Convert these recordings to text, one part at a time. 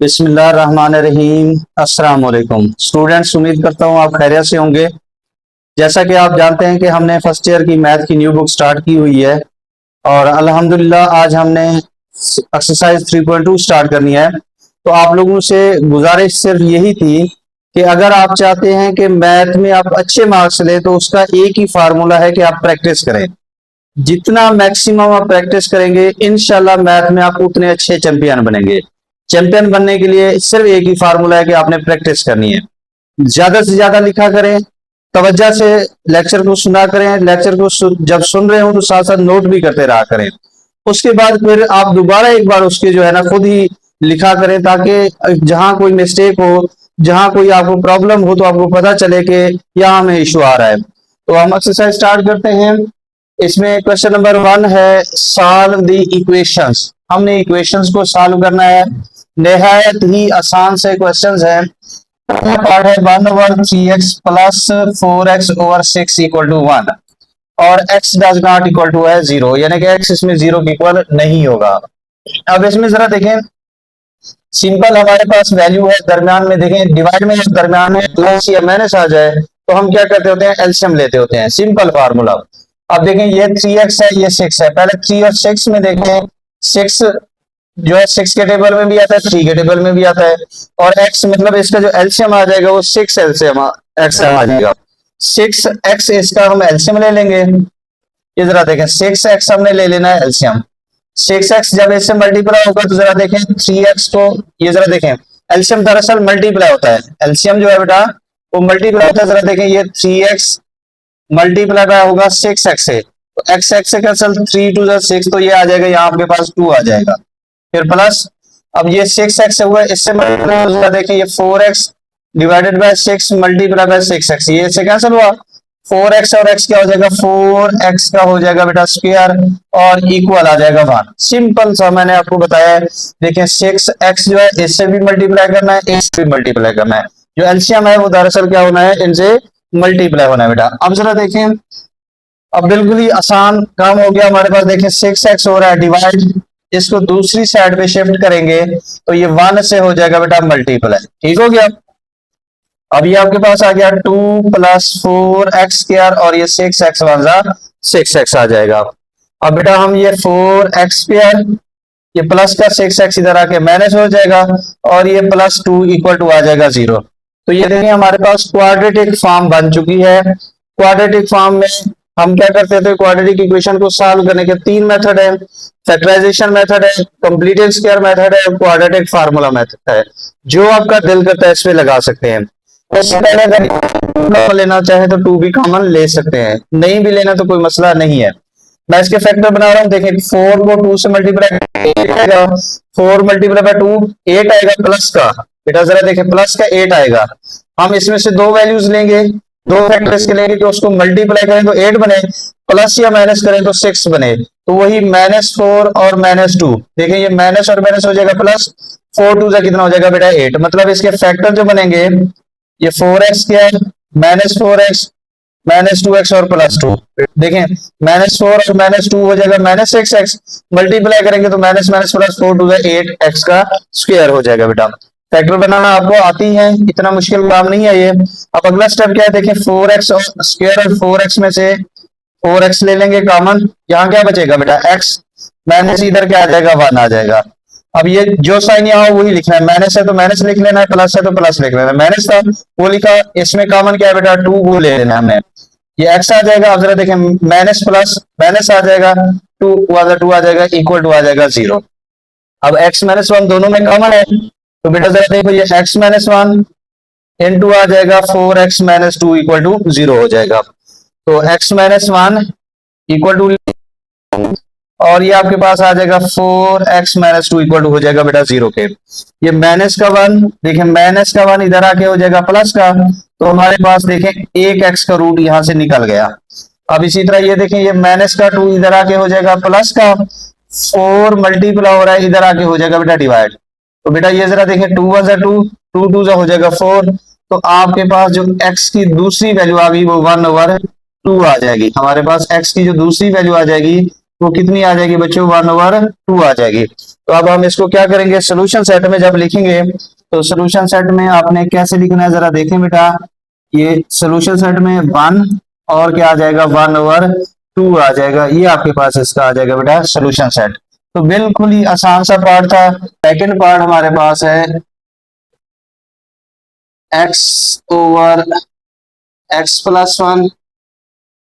बिस्मिल्लाहिर्रहमानिर्रहीम। अस्सलाम वालेकुम स्टूडेंट्स, उम्मीद करता हूँ आप खैरियत से होंगे। जैसा कि आप जानते हैं कि हमने फर्स्ट ईयर की मैथ की न्यू बुक स्टार्ट की हुई है और अल्हम्दुलिल्लाह आज हमने एक्सरसाइज 3.2 स्टार्ट करनी है। तो आप लोगों से गुजारिश सिर्फ यही थी कि अगर आप चाहते हैं कि मैथ में आप अच्छे मार्क्स लें तो उसका एक ही फार्मूला है कि आप प्रैक्टिस करें। जितना मैक्सिमम आप प्रैक्टिस करेंगे इंशाल्लाह मैथ में आप उतने अच्छे चैंपियन बनेंगे। चैंपियन बनने के लिए सिर्फ एक ही फार्मूला है कि आपने प्रैक्टिस करनी है। ज्यादा से ज्यादा लिखा करें, तवज्जो से लेक्चर को सुना करें, लेक्चर को जब सुन रहे हो तो साथ साथ नोट भी करते रहा करें। उसके बाद फिर आप दोबारा एक बार उसके जो है ना खुद ही लिखा करें, ताकि जहां कोई मिस्टेक हो, जहां कोई आपको प्रॉब्लम हो तो आपको पता चले कि यहाँ हमें इशू आ रहा है। तो हम एक्सरसाइज स्टार्ट करते हैं। इसमें क्वेश्चन नंबर 1 है सॉल्व द इक्वेशंस। हमने इक्वेशंस को सॉल्व करना है। निहायत ही आसान से क्वेश्चंस हैं। पार्ट है 1/3x plus 4x over 6 equal to 1 और x does not equal to है 0, यानी कि x इसमें 0 के इक्वल नहीं होगा। अब इसमें जरा देखें, सिंपल हमारे पास वैल्यू है, दरमियान में देखें, डिवाइड में दरमियान में प्लस या माइनस आ जाए तो हम क्या करते होते हैं, एलसीएम लेते होते हैं। Simple formula. अब देखें ये 3x है, ये 6 है। पहले 3 और 6 में देखें, 6 जो है 6 के टेबल में भी आता है, 3 के टेबल में भी आता है। और x मतलब इसका जो एलसीएम आ जाएगा वो 6 एलसीएम एक्सएम आ जाएगा। 6x इसका हम एलसीएम ले लेंगे। ये जरा देखें, 6x हमने ले लेना है एलसीएम। 6x जब इससे मल्टीप्लाई होगा तो जरा देखें 3x को, ये जरा देखें एलसीएम दरअसल मल्टीप्लाई होता है। एलसीएम जो है बेटा वो मल्टीप्लाई होता है। जरा देखें ये 3x मल्टीप्लाई बाय होगा 6x से, तो x x से कैंसिल, 3 2 6, तो ये आ जाएगा, यहाँ आपके पास 2 आ जाएगा। फिर प्लस, अब ये 6x हुआ, इससे मल्टीप्लाई देखें ये 4x divided by 6 multiply by 6x, ये इससे कैंसिल हुआ। 4x और x क्या हो जाएगा, 4x का हो जाएगा बेटा स्क्वायर और इक्वल आ जाएगा 1। सिंपल सा मैंने आपको बताया है। देखिए 6x जो है इससे भी मल्टीप्लाई करना है, इससे भी मल्टीप्लाई करना है। जो एलसीएम है वो दरअसल क्या होना है, इनसे मल्टीप्लाई होना है बेटा। अब जरा देखें, अब बिल्कुल ही आसान काम हो गया हमारे पास। देखें 6x हो रहा है डिवाइड, इसको दूसरी साइड पे शिफ्ट करेंगे तो ये 1 से हो जाएगा बेटा मल्टीप्लाई। ठीक हो गया। अब ये आपके पास आ गया 2 प्लस 4x स्क्वायर और ये 6x 6x आ जाएगा। अब बेटा हम ये 4x स्क्वायर, ये प्लस का 6x इधर आके माइनस हो जाएगा और ये प्लस 2 इक्वल टू आ जाएगा 0। तो ये देखिए हमारे पास क्वाड्रेटिक फॉर्म बन चुकी है। क्वाड्रेटिक फॉर्म में हम क्या करते थे, क्वाड्रेटिक इक्वेशन को सॉल्व करने के 3 मेथड है। फैक्टराइजेशन मेथड है, कंप्लीटेड स्क्वायर मेथड है, क्वाड्रेटिक फार्मूला मेथड है। जो आपका दिल करता है इस पे लगा सकते हैं। उससे पहले अगर लेना चाहे तो 2 भी कॉमन ले सकते हैं, नहीं भी लेना तो कोई मसला नहीं है। मैं इसके फैक्टर बना रहा हूँ। देखिए 4 को 2 से मल्टीप्लाई आएगा, 4 मल्टीप्लाई बाय 2 8 आएगा प्लस का। बेटा जरा देखें प्लस का 8 आएगा। हम इसमें से दो वैल्यूज लेंगे, दो फैक्टर्स के लेंगे कि उसको मल्टीप्लाई करें तो 8 बने, प्लस या माइनस करें तो 6 बने। तो वही -4 और -2, देखें ये माइनस और माइनस हो जाएगा प्लस, 4 2 से कितना हो जाएगा बेटा 8। मतलब इसके फैक्टर जो बनेंगे ये 4x क्या है, -4x -2x और +2। देखें -4 और -2 हो जाएगा -6x, मल्टीप्लाई करेंगे तो माइनस माइनस प्लस 4 2 8x का स्क्वायर हो जाएगा बेटा। फैक्टर बनाना आपको आती है, इतना मुश्किल काम नहीं है ये। अब अगला स्टेप क्या है, देखिए 4x और स्क्वायर और 4x में से 4x ले लेंगे कॉमन, यहाँ क्या बचेगा बेटा x, माइनस इधर क्या आ जाएगा 1 आ जाएगा। अब ये जो साइन यहाँ हो वही लिखना है, माइनस है तो माइनस लिख लेना है, प्लस है तो प्लस लिख लेना है। माइनस था वो लिखा, इसमें कॉमन क्या है बेटा 2 वो ले लेना हमने, ये x आ जाएगा। अब जरा देखें माइनस प्लस माइनस आ जाएगा, 2 आ जाएगा इक्वल टू आ जाएगा 0। अब x -1 दोनों में कॉमन है तो बेटा जरा देखो ये x -1 इनटू आ जाएगा 4x -2 इक्वल टू 0 हो जाएगा। तो x -1 इक्वल टू, और ये आपके पास आ जाएगा 4x -2 इक्वल टू हो जाएगा बेटा 0 के। ये माइनस का 1, देखिए माइनस का 1 इधर आके हो जाएगा प्लस का, तो हमारे पास देखें 1x का रूट यहां से निकल गया। अब इसी तरह ये देखें ये माइनस का 2 इधर आके हो जाएगा प्लस का, 4 मल्टीप्लाई हो रहा है इधर आके हो जाएगा बेटा डिवाइड। तो बेटा ये जरा देखें 2 1 2 2 2 हो जाएगा 4। तो आपके पास जो x की दूसरी वैल्यू आ गई वो 1/2 आ जाएगी। हमारे पास x की जो दूसरी वैल्यू आ जाएगी वो कितनी आ जाएगी बच्चों, 1/2 आ जाएगी। तो अब हम इसको क्या करेंगे, सोल्यूशन सेट में जब लिखेंगे तो सोल्यूशन सेट में आपने कैसे लिखना है जरा देखें बेटा। ये सोल्यूशन सेट में 1 और क्या आ जाएगा, 1/2 आ जाएगा। ये आपके पास इसका आ जाएगा बेटा सोल्यूशन सेट। तो बिल्कुल ही आसान सा पार्ट था। सेकेंड पार्ट हमारे पास है x/x+1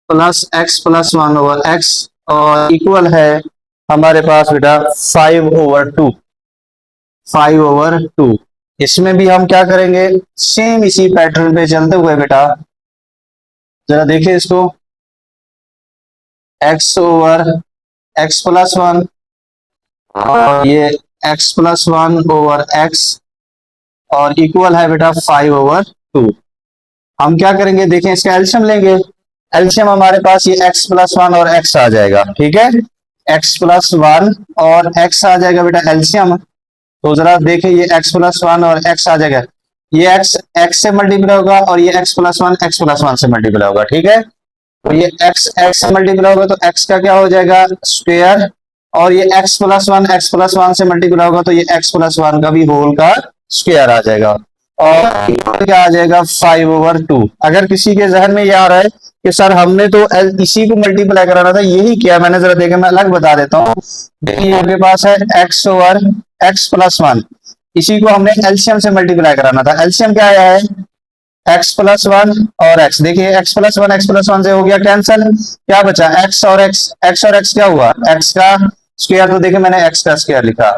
प्लस x+1/x और इक्वल है हमारे पास बेटा 5/2। 5/2 इसमें भी हम क्या करेंगे, सेम इसी पैटर्न पे चलते हुए बेटा जरा देखिए इसको, x/x+1 और ये x+1/x और इक्वल है बेटा 5/2। हम क्या करेंगे, देखें इसका एल्शियम लेंगे। एल्शियम हमारे पास ये x+1 और x आ जाएगा, ठीक है। x+1 और x आ जाएगा बेटा एल्शियम। तो जरा देखें ये x+1 और x आ जाएगा, ये x से मल्टीप्लाई होगा और ये x+1 x+1 से मल्टीप्लाई होगा, ठीक है। तो ये x से मल्टीप्लाई होगा तो x का क्या हो जाएगा, स्क्वायर, और ये x+1 x+1 से मल्टीप्लाई होगा तो ये x+1 का भी होल का स्क्वायर आ जाएगा और क्या आ जाएगा 5/2। अगर किसी के जहन में ये आ रहा है कि सर हमने तो इसी को मल्टीप्लाई कराना था, यही किया मैंने, जरा देखें मैं अलग बता देता हूँ। आपके पास है x/x+1, इसी को हमने एलसीएम से मल्टीप्लाई कराना था। एलसीएम क्या आया है, x+1 और x। देखिए x+1 से हो गया कैंसल, क्या बचा x और x क्या हुआ, x का स्क्वायर। तो देखिए मैंने x का स्क्वायर लिखा।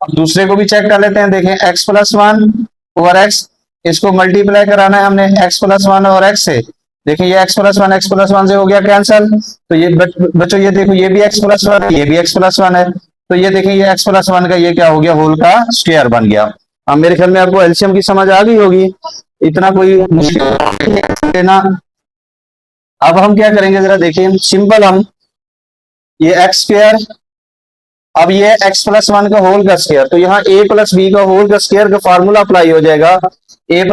अब दूसरे को भी चेक कर लेते हैं, देखें x+1 और x, इसको मल्टीप्लाई कराना है हमने x+1 और x से। देखिए ये x+1 से हो गया कैंसल। तो ये बच्चों ये देखो ये भी x+1 ये भी x+1 है। तो ये देखिए ये x+1 का ये क्या हो गया, होल का स्क्वायर बन गया। अब मेरे ख्याल में आपको एलसीएम की समझ आ गई होगी, इतना कोई मुश्किल ना। अब हम क्या करेंगे जरा देखिए, सिंपल हम ये x स्क्वायर, अब ये x+1 का होल का स्क्वायर, तो यहाँ a + b का होल का स्क्वायर का फार्मूला अप्लाई हो जाएगा। a + b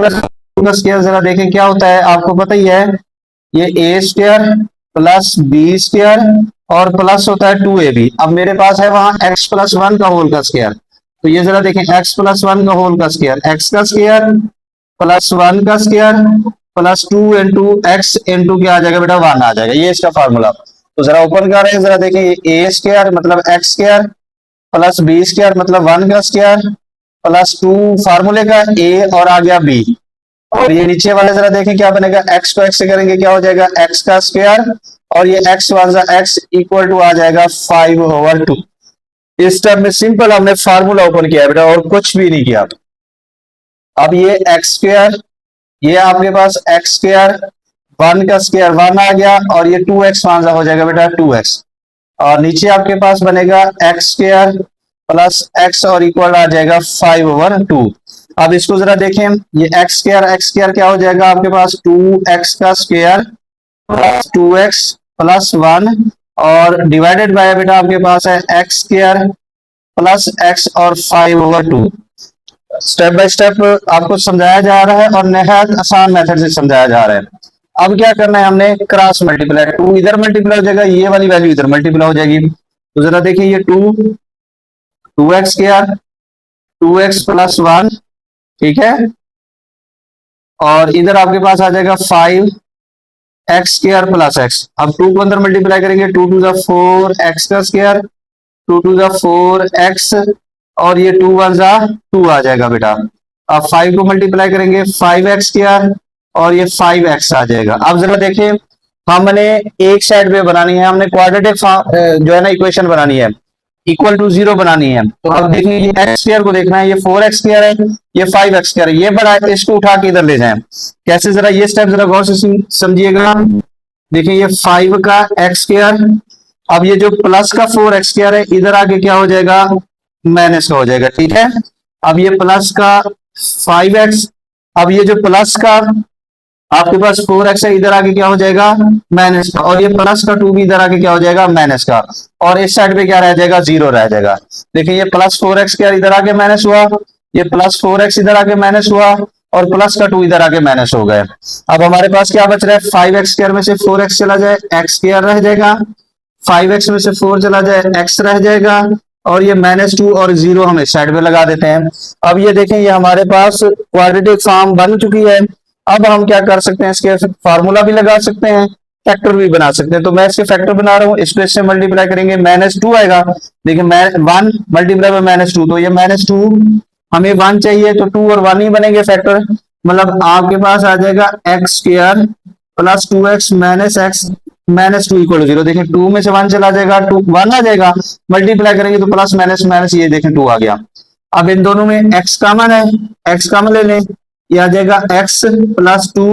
का स्क्वायर जरा देखें क्या होता है, आपको पता ही है, ये a² + b² और प्लस होता है 2ab। अब मेरे पास है वहां x+1 का होल का स्क्वायर, तो ये जरा देखें x+1 का होल का स्क्वायर, x का स्क्वायर +1 का स्क्वायर +2 इंटू x इंटू क्या आ जाएगा बेटा 1 आ जाएगा, ये इसका फार्मूला। तो जरा ओपन कर रहे हैं, जरा देखें a² मतलब x² + b² मतलब 1 का स्क्वायर +2 फार्मूले का a और आ गया b। और ये नीचे वाले जरा देखें क्या बनेगा, x को x से करेंगे क्या हो जाएगा, x का स्क्वायर और ये x इक्वल टू आ जाएगा 5/2। इस स्टेप में सिंपल हमने फार्मूला ओपन किया बेटा और कुछ भी नहीं किया। अब ये x², ये आपके पास x², 1 का स्क्वायर 1 आ गया और ये 2x वहां हो जाएगा बेटा 2x, और नीचे आपके पास बनेगा x² + x और इक्वल आ जाएगा 5/2। अब इसको जरा देखें, ये x² क्या हो जाएगा आपके पास, 2x का स्क्वायर + 2x + 1 और डिवाइडेड बाय बेटा आपके पास है x² + x और 5/2। स्टेप बाय स्टेप आपको समझाया जा रहा है और नहायत आसान मेथड से समझाया जा रहा है। अब क्या करना है हमने, क्रॉस मल्टीप्लाई, 2 इधर मल्टीप्लाई हो जाएगा, ये वाली वैल्यू इधर मल्टीप्लाई हो जाएगी। तो जरा देखिए ये 2x² 2x + 1, ठीक है, और इधर आपके पास आ जाएगा 5x² + x। अब 2 को अंदर मल्टीप्लाई करेंगे, 2 × 4 x का स्क्वायर, 2 × 4 x और ये 2 × 2 आ जाएगा बेटा। अब 5 को मल्टीप्लाई करेंगे 5x² और ये 5x आ जाएगा। अब जरा देखिए हमने एक साइड पे बनानी है, हमने क्वाड्रेटिक जो है ना इक्वेशन बनानी है, इक्वल टू 0 बनानी है। तो अब देखिए ये x² को देखना है, ये 4x² है, ये 5x² है, ये बड़ा इसको उठा के इधर ले जाएं। कैसे, जरा ये स्टेप जरा गौर से समझिएगा। देखिए ये 5 का x², अब ये जो प्लस का 4x² है इधर आके क्या हो जाएगा, माइनस का हो जाएगा, ठीक है। अब ये प्लस का 5x, अब ये जो प्लस का आपके पास 4x है इधर आके क्या हो जाएगा, माइनस का, और ये प्लस का 2 भी इधर आके क्या हो जाएगा, माइनस का, और इस साइड पे क्या रह जाएगा, 0 रह जाएगा। देखिए ये +4x क्या इधर आके माइनस हुआ, ये +4x इधर आके माइनस हुआ और प्लस का 2 इधर आके माइनस हो गए। अब हमारे पास क्या बच रहा है, 5x² में से 4x चला जाए, x² रह जाएगा, 5x में से 4 चला जाए, x रह जाएगा, और ये -2 और 0 हम इस साइड में लगा देते हैं। अब ये देखें, ये हमारे पास क्वाड्रेटिक फॉर्म बन चुकी है। अब हम क्या कर सकते हैं, इसके फार्मूला भी लगा सकते हैं, फैक्टर भी बना सकते हैं। तो मैं इसके फैक्टर बना रहा हूँ, इसको इससे मल्टीप्लाई करेंगे, -2 आएगा। देखिए 1 मल्टीप्लाई बाय -2, तो ये -2 हमें 1 चाहिए, तो 2 और 1 ही बनेंगे फैक्टर। मतलब आपके पास आ जाएगा x² plus 2x minus x -2 equal 0। देखें 2 में से 1 चला जाएगा, 2 1 आ जाएगा, मल्टीप्लाई करेंगे तो प्लस माइनस माइनस, ये देखें 2 आ गया। अब इन दोनों में x कॉमन है, x कॉमन ले लें, ये आ जाएगा x प्लस 2,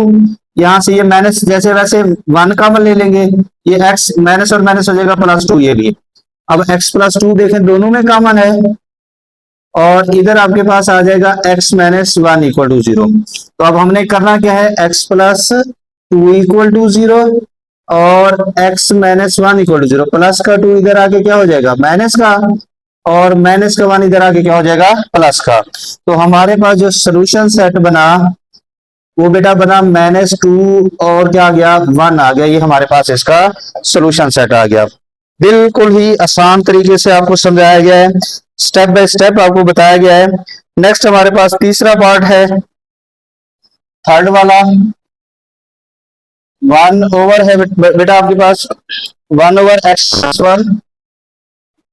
यहाँ से ये माइनस जैसे वैसे 1 कॉमन ले लेंगे, ये x माइनस और माइनस हो जाएगा +2, ये भी। अब x प्लस 2 देखें दोनों में कॉमन है, और इधर आपके पास आ जाएगा x माइनस 1 इक्वल टू 0। तो अब हमने करना क्या है, x प्लस 2 इक्वल टू 0 और x minus 1 equal to 0। Plus का 2 इधर आके क्या हो जाएगा, माइनस का, और माइनस का 1 इधर आके क्या हो जाएगा, प्लस का। तो हमारे पास जो सोल्यूशन सेट बना वो बेटा बना -2 और क्या आ गया, 1 आ गया। ये हमारे पास इसका सोल्यूशन सेट आ गया। बिल्कुल ही आसान तरीके से आपको समझाया गया है, स्टेप बाय स्टेप आपको बताया गया है। नेक्स्ट हमारे पास तीसरा पार्ट है, थर्ड वाला। 1 ओवर है बेटा आपके पास 1 over x+1,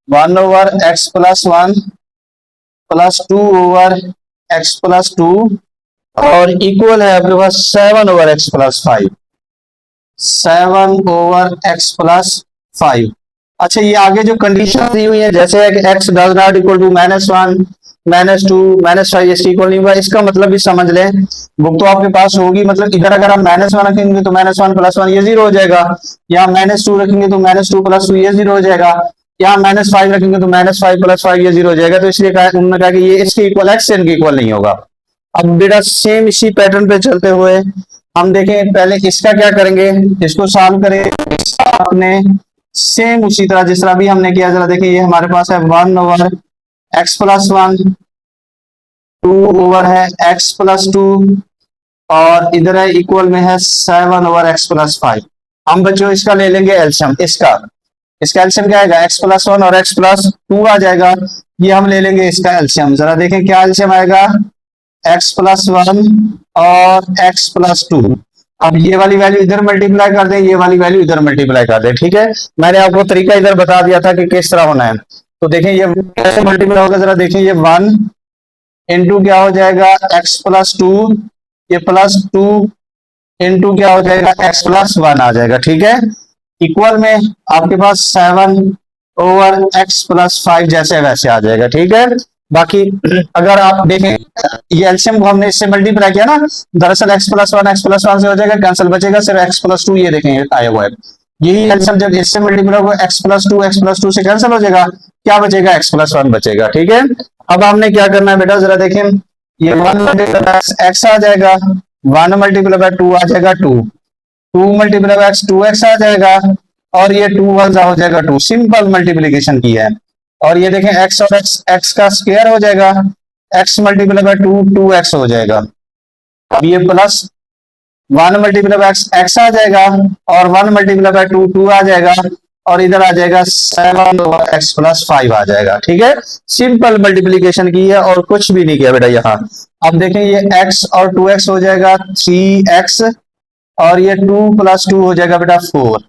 1 over x+1 plus 2 over x+2, और इक्वल है आपके पास 7 ओवर x+5, 7 ओवर x+5। अच्छा, ये आगे जो कंडीशन दी हुई है, जैसे है कि x does not equal to -1 -2 -5 इसकी इक्वल नहीं हुआ, इसका मतलब भी समझ लें। बुक तो आपके पास होगी, मतलब इधर अगर आप -1 रखेंगे तो -1 + 1 ये 0 हो जाएगा, यहाँ -2 रखेंगे तो -2 + 2 ये 0 हो जाएगा, यहाँ -5 रखेंगे तो -5 + 5 ये 0 हो जाएगा। तो इसलिए उन्होंने कहा कि ये इसके इक्वल x इनके इक्वल नहीं होगा। अब बेटा सेम इसी पैटर्न पे चलते हुए हम देखें, पहले इसका क्या करेंगे, इसको सॉल्व करें आपने सेम उसी तरह जिस तरह भी हमने किया। जरा देखिए, ये हमारे पास है 1 ओवर x+1, 2 ओवर है x+2, और इधर है इक्वल में है 7 ओवर x+5। हम बच्चों इसका ले लेंगे एलसीएम, इसका एलसीएम क्या आएगा, x+1 और x+2 आ जाएगा। ये हम ले लेंगे इसका एलसीएम। जरा देखें क्या एलसीएम आएगा, x+1 और x+2। अब ये वाली वैल्यू इधर मल्टीप्लाई कर दें, ये वाली वैल्यू इधर मल्टीप्लाई कर दें, ठीक है। मैंने आपको तरीका इधर बता दिया था कि किस तरह होना है। तो देखें ये कैसे मल्टीप्लाई होगा, जरा देखें, ये 1 इंटू क्या हो जाएगा, x+2, ये +2 इंटू क्या हो जाएगा, x+1 आ जाएगा, ठीक है। इक्वल में आपके पास 7 ओवर x+5 जैसे वैसे आ जाएगा, ठीक है। बाकी अगर आप देखें, ये एलसीएम को हमने इससे मल्टीप्लाई किया ना, दरअसल x+1 से हो जाएगा, कैंसिल बचेगा सिर्फ x+2। ये देखें आया हुआ है, यही एलसीएम जब इससे मल्टीप्लाई होगा x+2 से कैंसिल हो जाएगा, क्या बचेगा, x+1 बचेगा, ठीक है। अब हमने क्या करना है बेटा, जरा देखें, ये 1 मल्टीप्लाई x आ जाएगा, 1 मल्टीप्लाई बाय 2 आ जाएगा 2, 2 मल्टीप्लाई बाय x 2x आ जाएगा, और ये 2 1 हो जाएगा 2। सिंपल मल्टीप्लीकेशन की है। और ये देखें x और x का स्क्वायर हो जाएगा, x मल्टीप्लाई बाय 2 2x हो जाएगा। अब ये प्लस 1 मल्टीप्लाई बाय x आ जाएगा, और 1 मल्टीप्लाई बाय 2 2 आ जाएगा, और इधर आ जाएगा 7 ओवर x+5 आ जाएगा, ठीक है। सिंपल मल्टीप्लीकेशन की है और कुछ भी नहीं किया बेटा यहाँ। अब देखें, ये x और 2x हो जाएगा 3x, और ये 2 + 2 हो जाएगा बेटा 4,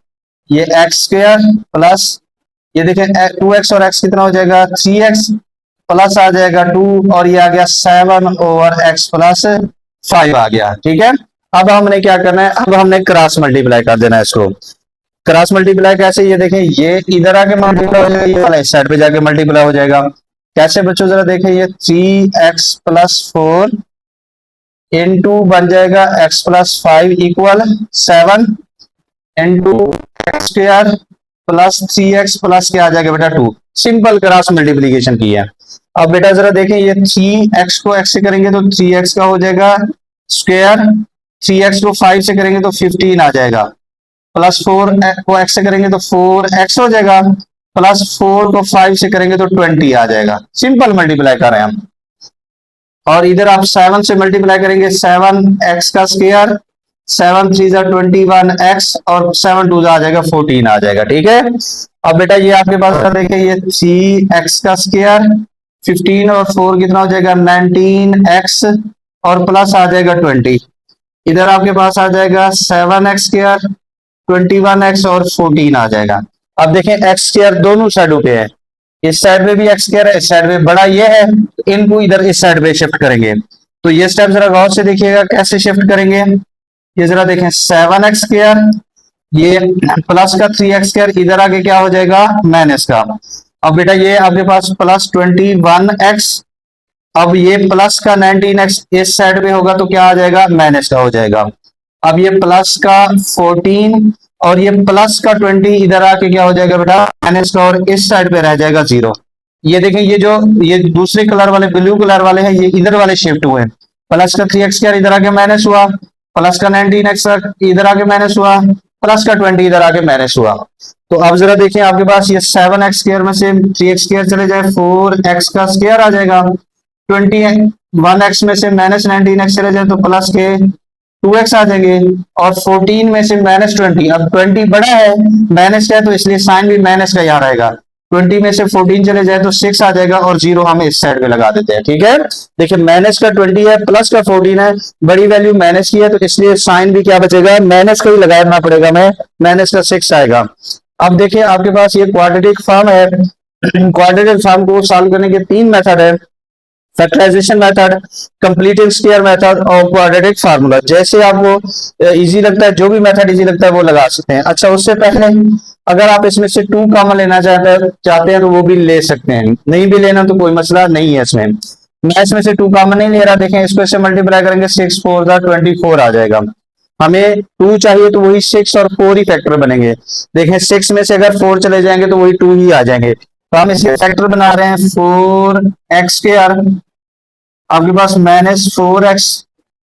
ये x² प्लस, ये देखें 2x और x कितना हो जाएगा, 3x प्लस आ जाएगा 2, और ये आ गया 7 ओवर x+5 आ गया, ठीक है। अब हमने क्या करना है, अब हमने क्रॉस मल्टीप्लाई कर देना है इसको। क्रॉस मल्टीप्लाई कैसे, ये देखें, ये इधर आके मल्टीप्लाई हो जाएगा, ये वाला इस साइड पे जाके मल्टीप्लाई हो जाएगा। कैसे बच्चों, जरा देखें, ये 3x + 4 इंटू बन जाएगा x+5 equal 7 into x² plus 3x plus क्या आ जाएगा बेटा 2। सिंपल क्रॉस मल्टीप्लीकेशन की है। अब बेटा जरा देखें, ये 3x को x से करेंगे तो 3x का हो जाएगा स्क्वायर, 3x को 5 से करेंगे तो 15 आ जाएगा, प्लस 4 को x से करेंगे तो 4x हो जाएगा, प्लस 4 को 5 से करेंगे तो 20 आ जाएगा। सिंपल मल्टीप्लाई कर रहे हैं हम। और इधर आप 7 से मल्टीप्लाई करेंगे, 7x का स्क्वायर, 7 3 21x और 7 2 आ जाएगा 14 आ जाएगा। ठीक है, अब बेटा ये आपके पास का देखिए, ये 3x का स्क्वायर 15 और 4 कितना हो जाएगा 19x और प्लस आ जाएगा 20। इधर आपके पास आ जाएगा 7x स्क्वायर 21x और 14 आ जाएगा। अब देखें एक्स स्क्वायर दोनों साइडों पे है, इस साइड में भी एक्स स्क्वायर है, इस साइड में बड़ा ये है, इनको इधर इस साइड पे शिफ्ट करेंगे। तो ये स्टेप जरा गौर से देखिएगा कैसे शिफ्ट करेंगे। ये जरा देखें 7x स्क्वायर, ये प्लस का 3x स्क्वायर, इधर आके क्या हो जाएगा माइनस का। अब बेटा ये आपके पास प्लस 21x, अब ये प्लस का 19x इस साइड में होगा तो क्या आ जाएगा माइनस का हो जाएगा। अब ये प्लस का 14 और ये प्लस का 20 इधर आके क्या हो जाएगा बेटा माइनस का, और इस साइड पे रह जाएगा 0। ये देखें, ये दूसरे कलर वाले ब्लू कलर वाले हैं, ये इधर वाले शिफ्ट हुए। प्लस का 3x स्क्वायर इधर आके माइनस हुआ, प्लस का 19x इधर आके माइनस हुआ, प्लस का 20 इधर आके माइनस हुआ। तो अब जरा देखिए आपके पास ये 7x स्क्वायर में से 3x स्क्वायर चले जाए 4x का स्क्वायर आ जाएगा, 21x में से माइनस 19x चले जाए तो प्लस के 2x आ जाएंगे, और 14 में से माइनस 20, अब 20 बड़ा है माइनस का है तो इसलिए साइन भी माइनस का यहाँ रहेगा। 20 में से 14 चले जाए तो 6 आ जाएगा, और 0 हम इस साइड पे लगा देते हैं। ठीक है, देखिए माइनस का 20 है, प्लस का 14 है, बड़ी वैल्यू माइनस की है तो इसलिए साइन भी क्या बचेगा माइनस का ही लगाना पड़ेगा, मैं माइनस का 6 आएगा। अब देखिए आपके पास ये क्वाड्रेटिक फॉर्म है, क्वाड्रेटिक फॉर्म को सॉल्व करने के 3 मेथड है, factorisation method, completing square method और क्वाड्रेटिक फार्मूला। जैसे आपको इजी लगता है, जो भी मेथड इजी लगता है वो लगा सकते हैं। अच्छा, उससे पहले अगर आप इसमें से 2 कॉमन लेना चाहते हैं तो वो भी ले सकते हैं, नहीं भी लेना तो कोई मसला नहीं है इसमें। मैं इसमें से 2 कॉमन नहीं ले रहा, देखें इसको इससे मल्टीप्लाई करेंगे 6 4 24 आ जाएगा। हमें 2 चाहिए तो वही 6 और 4 ही फैक्टर बनेंगे। देखें 6 में से अगर 4 चले जाएंगे तो वही 2 ही आ जाएंगे, तो हम इसके फैक्टर बना रहे हैं 4x स्क्वायर, आपके पास -4x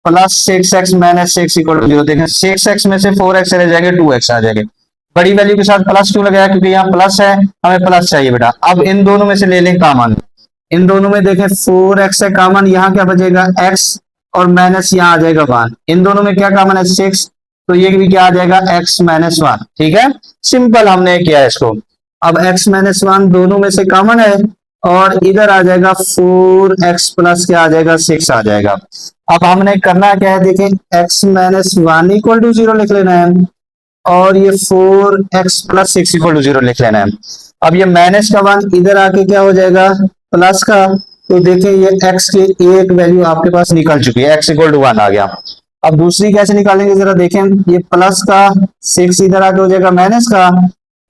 plus 6x -6 equal to 0। देखें 6x में से 4x चले जाएंगे 2x आ जाएंगे। बड़ी वैल्यू के साथ प्लस क्यों लगाया, क्योंकि यहाँ प्लस है, हमें प्लस चाहिए बेटा। अब इन दोनों में से ले लें कॉमन, इन दोनों में देखें 4x है कॉमन, यहाँ क्या बचेगा x और माइनस यहाँ आ जाएगा 1। इन दोनों में क्या कॉमन है 6, तो ये भी क्या आ जाएगा x -1। ठीक है, सिंपल हमने किया है इसको। अब x -1 दोनों में से कॉमन है, और इधर आ जाएगा 4x प्लस क्या आ जाएगा 6 आ जाएगा। अब हमने करना क्या है, देखें x -1 इक्वल टू 0 लिख लेना है, और ये 4x प्लस 6 इक्वल टू 0 लिख लेना है। अब ये माइनस का 1 इधर आके क्या हो जाएगा प्लस का, तो देखें ये x की एक वैल्यू आपके पास निकल चुकी है, x इक्वल टू 1 आ गया। अब दूसरी कैसे निकालेंगे जरा देखें, ये प्लस का 6 इधर आके हो जाएगा माइनस का,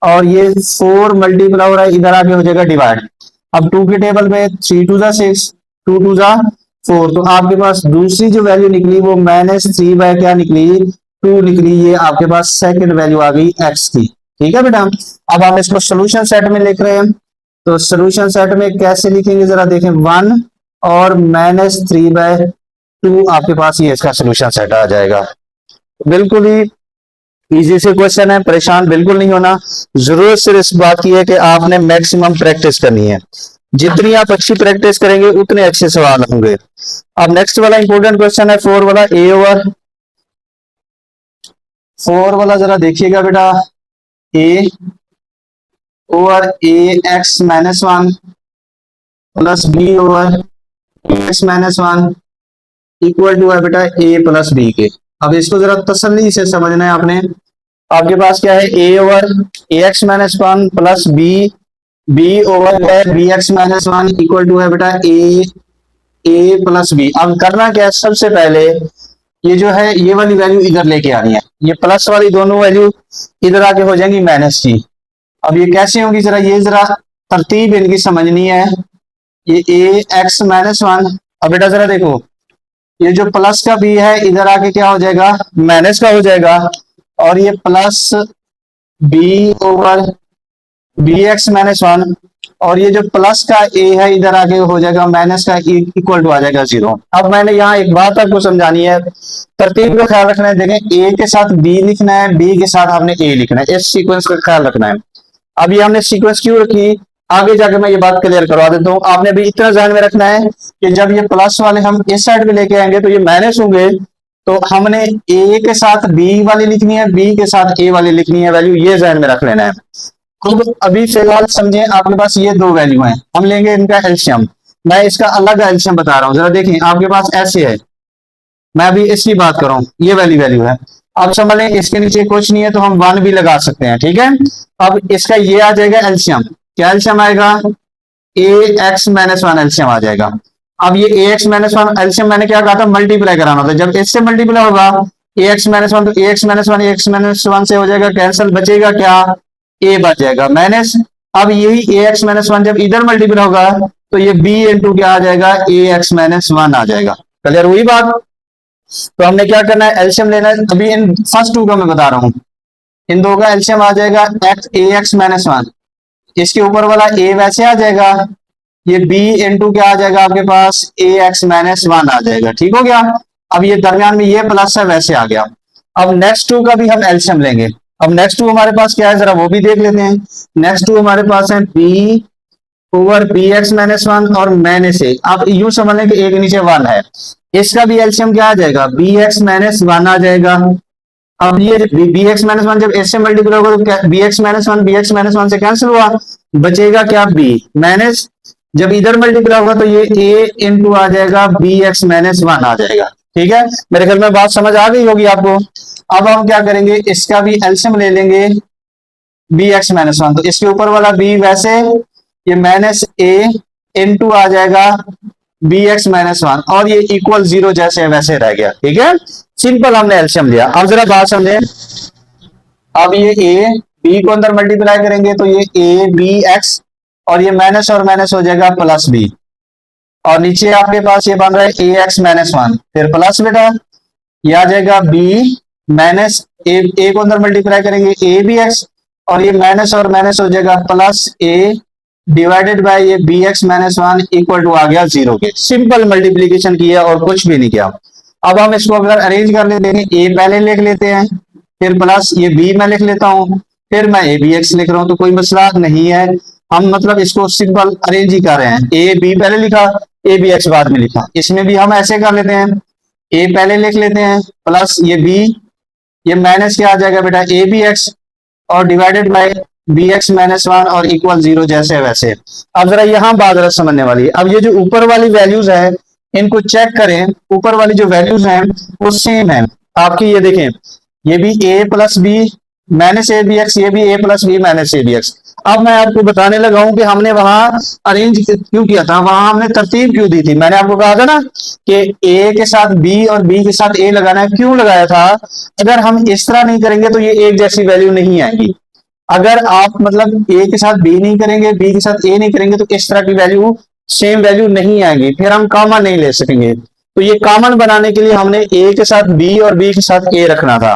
और ये 4 मल्टीप्लाई हो रहा है इधर आके हो जाएगा डिवाइड। अब 2 के टेबल पे 3 2 6 2 2 4, तो आपके पास दूसरी जो वैल्यू निकली वो -3 बाय क्या निकली 2 निकली, ये आपके पास सेकंड वैल्यू आ गई x की। ठीक है बेटा, अब हम इसको सोल्यूशन सेट में लिख रहे हैं, तो सोल्यूशन सेट में कैसे लिखेंगे जरा देखें, 1 और -3 बाय 2 आपके पास ये इसका सोल्यूशन सेट आ जाएगा। बिल्कुल ही इजी से क्वेश्चन है, परेशान बिल्कुल नहीं होना। जरूरत सिर्फ इस बात की है कि आपने मैक्सिमम प्रैक्टिस करनी है, जितनी आप अच्छी प्रैक्टिस करेंगे उतने अच्छे सवाल होंगे। अब नेक्स्ट वाला इंपॉर्टेंट क्वेश्चन है 4 वाला, a ओवर 4 वाला जरा देखिएगा बेटा, a over ax -1 plus b over x -1 equal to है बेटा a प्लस b के। अब इसको जरा तसल्ली से समझना है आपने। आपके पास क्या है, a over ax -1 plus b over bx -1 equal to है बेटा a प्लस b। अब करना क्या है, सबसे पहले ये जो है ये वाली वैल्यू इधर लेके आनी है, ये प्लस वाली दोनों वैल्यू इधर आके हो जाएंगी माइनस की। अब ये कैसे होंगी जरा, ये जरा तरतीब इनकी समझनी है। ये ax -1, अब बेटा जरा देखो, ये जो प्लस का b है इधर आके क्या हो जाएगा माइनस का हो जाएगा, और ये प्लस b ओवर bx -1, और ये जो प्लस का a है इधर आके हो जाएगा माइनस का इक्वल टू आ जाएगा 0। अब मैंने यहाँ एक बात आपको समझानी है, तरतीब का ख्याल रखना है। देखें a के साथ b लिखना है, b के साथ आपने a लिखना है, इस सीक्वेंस का ख्याल रखना है। अब ये हमने सीक्वेंस क्यों रखी, आगे जाके मैं ये बात क्लियर करवा देता हूँ। आपने भी इतना ध्यान में रखना है कि जब ये प्लस वाले हम इस साइड में लेके आएंगे तो ये माइनस होंगे, तो हमने ए के साथ बी वाली लिखनी है, बी के साथ ए वाली लिखनी है वैल्यू, ये ध्यान में रख लेना है। अब अभी फिलहाल समझे आपके पास ये दो वैल्यू हैं, हम लेंगे इनका एलसीएम। मैं इसका अलग एलसीएम बता रहा हूं, जरा देखें आपके पास ऐसे है, मैं अभी इसकी बात कर रहा हूं, ये वाली वैल्यू है। अब समझ लें इसके नीचे कुछ नहीं है तो हम 1 भी लगा सकते हैं, ठीक है। अब इसका ये आ जाएगा एलसीएम, क्या एलसीएम आएगा, ए एक्स माइनस वन एलसीएम आ जाएगा। अब ये A X minus one LCM मैंने क्या कहा था, मल्टीप्लाई कराना था, जब इससे मल्टीप्लाई होगा ए एक्स माइनस वन, तो ए एक्स माइनस वन ए एक्स माइनस वन से हो जाएगा कैंसिल, बचेगा क्या, ए बच जाएगा माइनस। अब यही ए एक्स माइनस वन जब इधर मल्टीप्लाई होगा तो ये बी इंटू क्या आ जाएगा, ए एक्स माइनस वन आ जाएगा। क्लियर हुई बात। तो हमने क्या करना है, एलसीएम लेना है। अभी इन फर्स्ट टू का मैं बता रहा हूं, इन दो का एलसीएम आ जाएगा एक्स ए एक्स माइनस वन, इसके ऊपर वाला ए वैसे आ जाएगा, ये बी इंटू क्या आ जाएगा आपके पास, ए एक्स माइनस वन आ जाएगा, ठीक हो गया। अब ये दरमियान में ये प्लस है वैसे आ गया। अब नेक्स्ट टू का भी हम एलसीएम लेंगे। अब नेक्स्ट टू हमारे पास क्या है, जरा वो भी देख लेते हैं। नेक्स्ट टू हमारे पास है b over b x minus one और माइनस ए। आप यूं समझ लें कि एक नीचे वन है, इसका भी एलसीएम क्या आ जाएगा, बी एक्स माइनस वन आ जाएगा। अब ये बी एक्स माइनस वन जब इससे मल्टीप्लाई होगा तो बी एक्स माइनस वन से कैंसिल हुआ, बचेगा क्या, बी माइनस, जब इधर मल्टीप्लाई होगा तो ये ए इंटू आ जाएगा बी एक्स माइनस वन आ जाएगा, ठीक है। मेरे ख्याल में बात समझ आ गई होगी आपको। अब हम क्या करेंगे, इसका भी एलसीएम ले लेंगे बी एक्स माइनस वन, तो इसके ऊपर वाला बी वैसे, ये माइनस ए इंटू आ जाएगा बी एक्स माइनस वन, और ये इक्वल जीरो जैसे वैसे रह गया, ठीक है। सिंपल हमने एलसीएम लिया। अब जरा बात समझे, अब ये ए बी को अंदर मल्टीप्लाई करेंगे तो ये ए बी एक्स, और ये माइनस और माइनस हो जाएगा प्लस बी, और नीचे आपके पास ये बन रहा है ए एक्स माइनस वन, फिर प्लस बेटा ये आ जाएगा बी माइनस ए को अंदर मल्टीप्लाई करेंगे ए बी एक्स, और ये माइनस और माइनस हो जाएगा प्लस ए डिवाइडेड बाय ये B x minus one equal to आ गया जीरो के। सिंपल मल्टीप्लीकेशन किया और कुछ भी नहीं किया। अब हम इसको अगर अरेंज कर लेते हैं, ए पहले लिख लेते हैं, फिर प्लस ये बी मैं लिख लेता हूं, फिर मैं ए बी एक्स लिख रहा हूं, तो कोई मसला नहीं है। हम मतलब इसको सिंपल अरेंज ही कर रहे हैं, ए बी पहले लिखा, ए बी एक्स बाद में लिखा। इसमें भी हम ऐसे कर लेते हैं, ए पहले लिख लेते हैं प्लस ये बी, ये माइनस क्या आ जाएगा बेटा, ए बी एक्स, और divided by b x minus one और इक्वल जीरो जैसे वैसे। अब जरा यहाँ बात जरा समझने वाली है। अब ये जो ऊपर वाली वैल्यूज है इनको चेक करें, ऊपर वाली जो वैल्यूज हैं वो सेम है आपकी, ये देखें, ये भी A plus B minus A B X, ये भी A plus B minus A B X. अब मैं आपको बताने लगा हूं कि हमने वहां अरेंज क्यों किया था, वहां हमने तरतीब क्यों दी थी। मैंने आपको कहा था ना कि ए के साथ बी और बी के साथ ए लगाना है, क्यों लगाया था। अगर हम इस तरह नहीं करेंगे तो ये एक जैसी वैल्यू नहीं आएगी। अगर आप मतलब ए के साथ बी नहीं करेंगे, बी के साथ ए नहीं करेंगे, तो इस तरह की वैल्यू सेम वैल्यू नहीं आएगी, फिर हम कॉमन नहीं ले सकेंगे। तो ये कॉमन बनाने के लिए हमने ए के साथ बी और बी के साथ ए रखना था।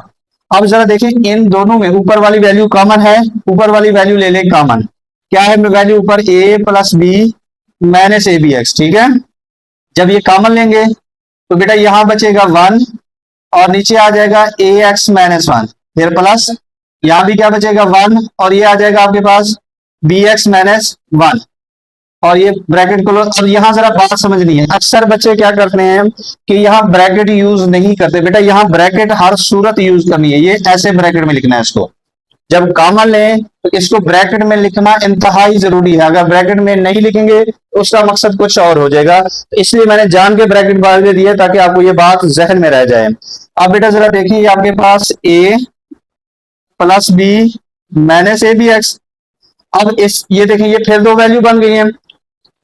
अब जरा देखें इन दोनों में ऊपर वाली वैल्यू कॉमन है, ऊपर वाली वैल्यू ले लें कॉमन, क्या है वैल्यू ऊपर, A plus B minus A B X, ठीक है। जब ये कॉमन लेंगे तो बेटा यहां बचेगा वन, और नीचे आ जाएगा ए एक्स माइनस वन, फिर प्लस यहां भी क्या बचेगा वन, और ये आ जाएगा आपके पास बी एक्स माइनस वन, और ये ब्रैकेट को लो। अब यहां जरा बात समझनी है, अक्सर बच्चे क्या करते हैं कि यहाँ ब्रैकेट यूज नहीं करते। बेटा यहाँ ब्रैकेट हर सूरत यूज करनी है, ये ऐसे ब्रैकेट में लिखना है इसको। जब कॉमन लें तो इसको ब्रैकेट में लिखना इंतहाई जरूरी है, अगर ब्रैकेट में नहीं लिखेंगे तो उसका मकसद कुछ और हो जाएगा। इसलिए मैंने जान के ब्रैकेट बाहर दे दिया ताकि आपको ये बात जहन में रह जाए। अब बेटा जरा देखिए आपके पास A plus B minus A B X, अब इस ये देखें ये फिर दो वैल्यू बन गई है,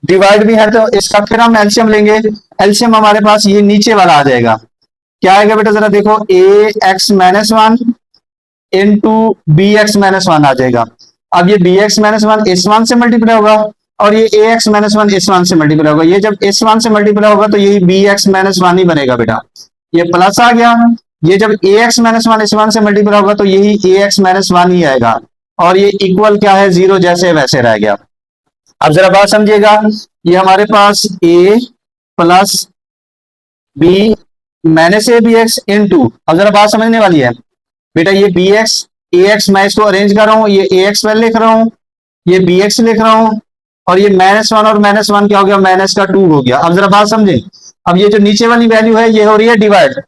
डिवाइड भी है, तो इसका फिर हम एलसीएम लेंगे। एलसीएम हमारे पास ये नीचे वाला आ जाएगा, क्या आएगा बेटा जरा देखो, A X minus one into B x minus one आ जाएगा। अब ये बी एक्स माइनस वन इस वन से मल्टीप्लाई होगा, और ये ए एक्स माइनस वन इस वन से मल्टीप्लाई होगा। ये जब इस वन से मल्टीप्लाई होगा तो यही बी एक्स माइनस वन ही बनेगा बेटा, ये प्लस आ गया। ये जब ए एक्स माइनस वन इस वन से मल्टीप्लाई होगा तो यही ए एक्स माइनस वन ही आएगा, और ये इक्वल क्या है, जीरो जैसे वैसे रह गया। अब जरा बात समझिएगा, ये हमारे पास A plus B minus A B X into, अब जरा बात समझने वाली है बेटा, ये बी एक्स ए एक्स मैं इसको अरेंज कर रहा हूं, ये ए एक्स पहले लिख रहा हूं, ये बी एक्स लिख रहा हूं, और ये माइनस वन और माइनस वन क्या हो गया, माइनस का टू हो गया। अब जरा बात समझे, अब ये जो नीचे वाली वैल्यू है ये हो रही है डिवाइड,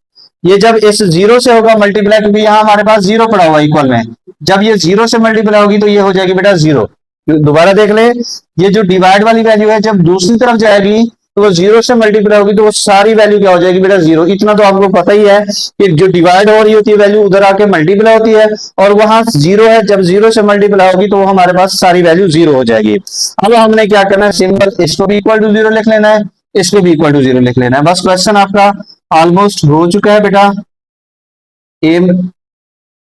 ये जब इस जीरो से होगा मल्टीप्लाई, क्योंकि यहाँ हमारे पास जीरो पड़ा हुआ इक्वल में, जब ये जीरो से मल्टीप्लाई होगी तो ये हो जाएगी बेटा जीरो। दोबारा देख ले, ये जो डिवाइड वाली वैल्यू है जब दूसरी तरफ जाएगी तो वो जीरो से मल्टीप्लाई होगी तो वो सारी वैल्यू क्या हो जाएगी बेटा जीरो। इतना तो आपको पता ही है कि जो डिवाइड हो रही होती है वैल्यू उधर आके मल्टीप्लाई होती है, और वहां जीरो है, जब जीरो से मल्टीप्लाई होगी तो वो हमारे पास सारी वैल्यू जीरो हो जाएगी। अब हमने क्या करना है, सिंपल इसको भी इक्वल टू जीरो लिख लेना है, इसको भी इक्वल टू जीरो लिख लेना है। बस क्वेश्चन आपका ऑलमोस्ट हो चुका है बेटा। एम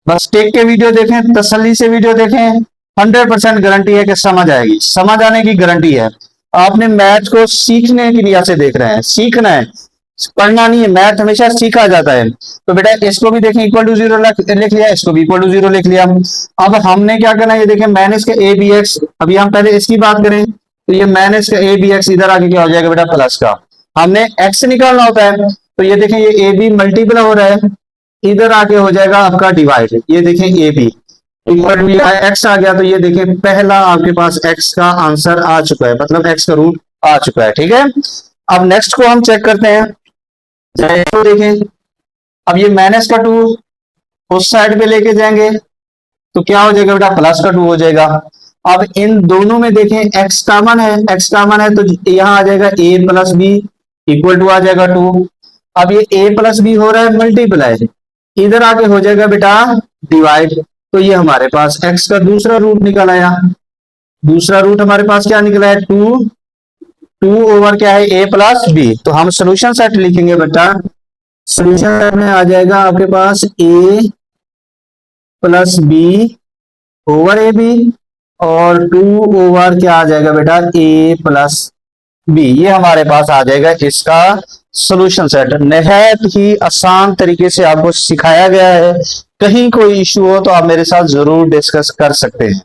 बस टेक के वीडियो देखें, तसल्ली से वीडियो देखें, 100% गारंटी है कि समझ आएगी, समझ आने की गारंटी है। आपने मैथ को सीखने की नियत से देख रहे हैं, सीखना है, पढ़ना नहीं है। मैथ हमेशा सीखा जाता है। तो बेटा इसको भी देखें इक्वल टू जीरो लिख लिया, इसको भी इक्वल टू जीरो लिख लिया। अब हमने क्या करना है, ये देखें माइनस का ए बी एक्स, अभी हम पहले इसकी बात करें तो ये माइनस का ए बी एक्स इधर आके क्या हो जाएगा बेटा प्लस का, हमने एक्स निकालना होता है। तो ये देखें ये ए बी मल्टीप्लाई हो रहा है, इधर आके हो जाएगा आपका डिवाइड। ये देखें A B equal to X आ गया, तो ये देखें पहला आपके पास एक्स का आंसर आ चुका है, मतलब एक्स का रूट आ चुका है। ठीक है, अब नेक्स्ट को हम चेक करते हैं। तो देखें अब ये माइनस का 2 उस साइड पे लेके जाएंगे तो क्या हो जाएगा बेटा प्लस का 2 हो जाएगा। अब इन दोनों में देखें एक्स कॉमन है, एक्स कॉमन है तो यहाँ आ जाएगा ए प्लस बी इक्वल टू आ जाएगा 2। अब ये ए प्लस बी हो रहा है मल्टीप्लाई, इधर आके हो जाएगा बेटा डिवाइड। तो ये हमारे पास एक्स का दूसरा रूट निकल आया, दूसरा रूट हमारे पास क्या निकला है 2 ओवर क्या है ए प्लस बी। तो हम सोल्यूशन सेट लिखेंगे बेटा, सोल्यूशन सेट में आ जाएगा आपके पास A plus B over A B और 2 ओवर क्या आ जाएगा बेटा ए प्लस बी। ये हमारे पास आ जाएगा इसका सॉल्यूशन सेट। निहायत ही आसान तरीके से आपको सिखाया गया है। कहीं कोई इश्यू हो तो आप मेरे साथ जरूर डिस्कस कर सकते हैं।